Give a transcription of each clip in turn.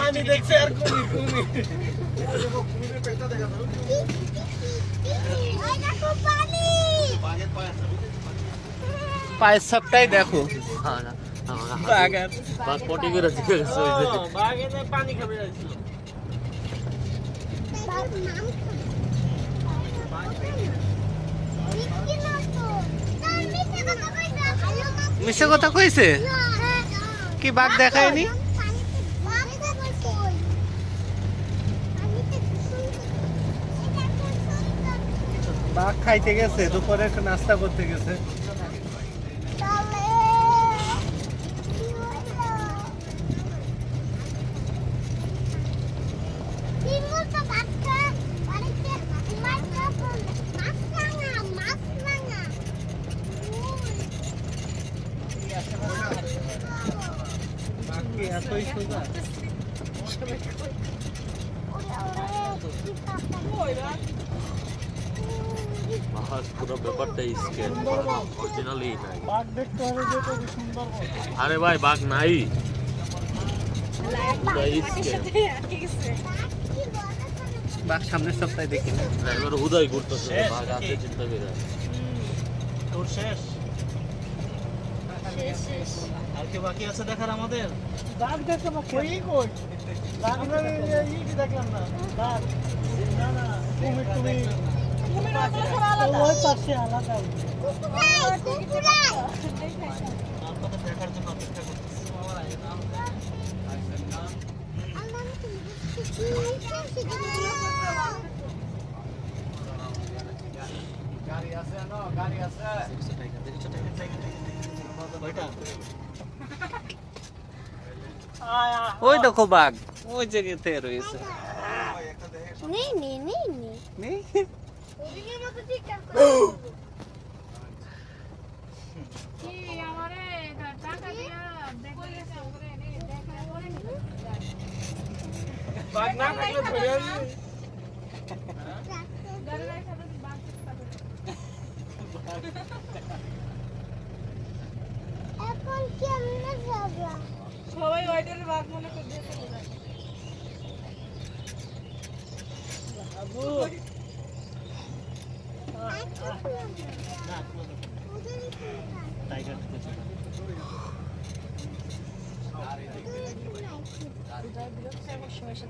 পানি দেখছে আর কুমির দেখো কুমিরের পেটটা দেখা দাও ওই দেখো পানি বাঘের পায়ের সাপটাই দেখো বাঘ পটি করে দিয়ে গেছে ওই যে বাঘ এনে পানি খাবে যাচ্ছিল বাঘ নাম মিশে কথা কইছে কি বাঘ দেখায়নি বাঘ খাইতে গেছে দুপুরে একটা নাস্তা করতে গেছে এতই সোজা পুরো ব্যাপারটা স্ক্যান অরিজিনালি নাই বাঘ দেখতে হবে যে কত সুন্দর আরে ভাই বাঘ নাই বাঘ সামনের সপ্তাহে দেখি না এবার উদয় ঘুরতেছে বাঘ আছে চিন্তা করে তোর শেষ আর কি বাকি আছে দেখার আমাদের বাঘ দেখতে কই বাঘ এই কি দেখলাম না বাঘ না না কুমির ওই পাশে আলাদা আপনাদের দেখার জন্য অপেক্ষা করতেছি গাড়ি আছে না গাড়ি আছে ওই দেখো বাঘ ওই জায়গাতে রয়েছে নেই নেই নেই নেই ওদিকে মতো ঠিক করো কি আমারে টাকা দিয়া দেখো গেছে ওরে এনে দেখা করে বাঘ না থাকলে ধরে আসি গাড়ি রাখা তো বাঘ এখন কেমনে যাবে সবাই ওইটারে বাঘ মনে করে দিয়ে চলে যায় বাবু টাইগার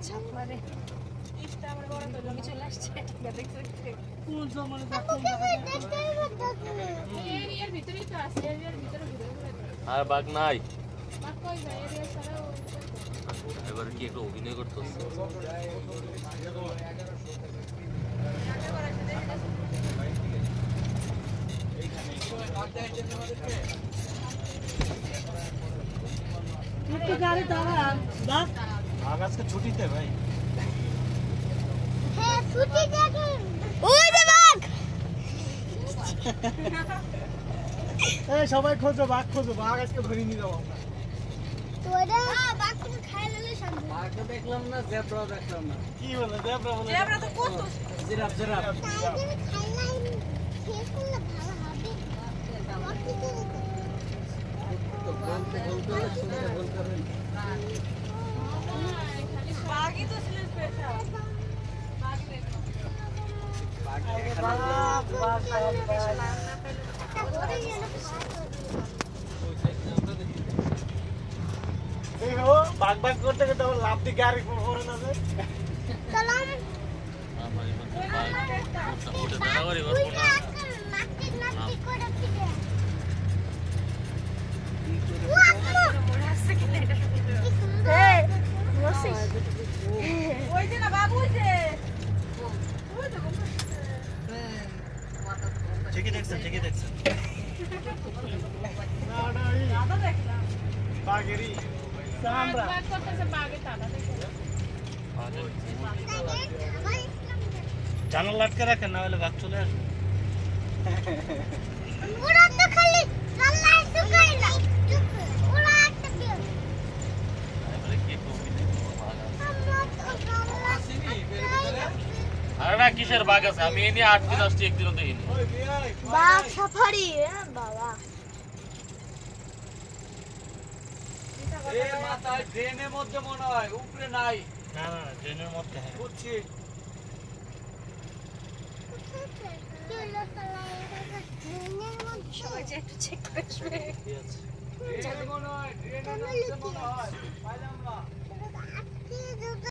ছাপ মারে চলে আসছে আর বাঘ নাই এবার কি একটু অভিনয় করতেছে গাড়ি দাঁড়া বাঘ আজকে ছুটিতে ভাই হ্যাঁ ছুটি দেখে ওই যে বাঘ এই সবাই খোঁজো বাঘ আজকে ধরে নিয়ে যাবো আমরা তোরা বাঘ তুমি খাই ললে শান্ত বাঘ দেখলাম না জেব্রা দেখলাম না কি বলে জেব্রা তো কত জিরাফ খাইলাই শেষ করলে ভালো হবে তো বলতে বাঘই তো ছিল স্পেশাল বাঘ দেখো বাঘ করতে করতে লাভ দিয়ে গাড়ি পড়ে না ঠিকই দেখছেন বাঘেরই জানালা লাটকে রাখেন না হলে বাঘ চলে আসবে কিসের বাঘ আছে আমি এনে 8 দিন আসছি একদিনও দেখিনি বাঘ সাফারি বাবা এই মাথায় ড্রেনের মধ্যে মনে হয়, উপরে নাই। না না ড্রেনের মধ্যে হ্যাঁ বুঝছি। সবাই যে একটু চেক করবে। ড্রেনে মনে হয়, ড্রেনের মধ্যে মনে হয়। পাইলাম না।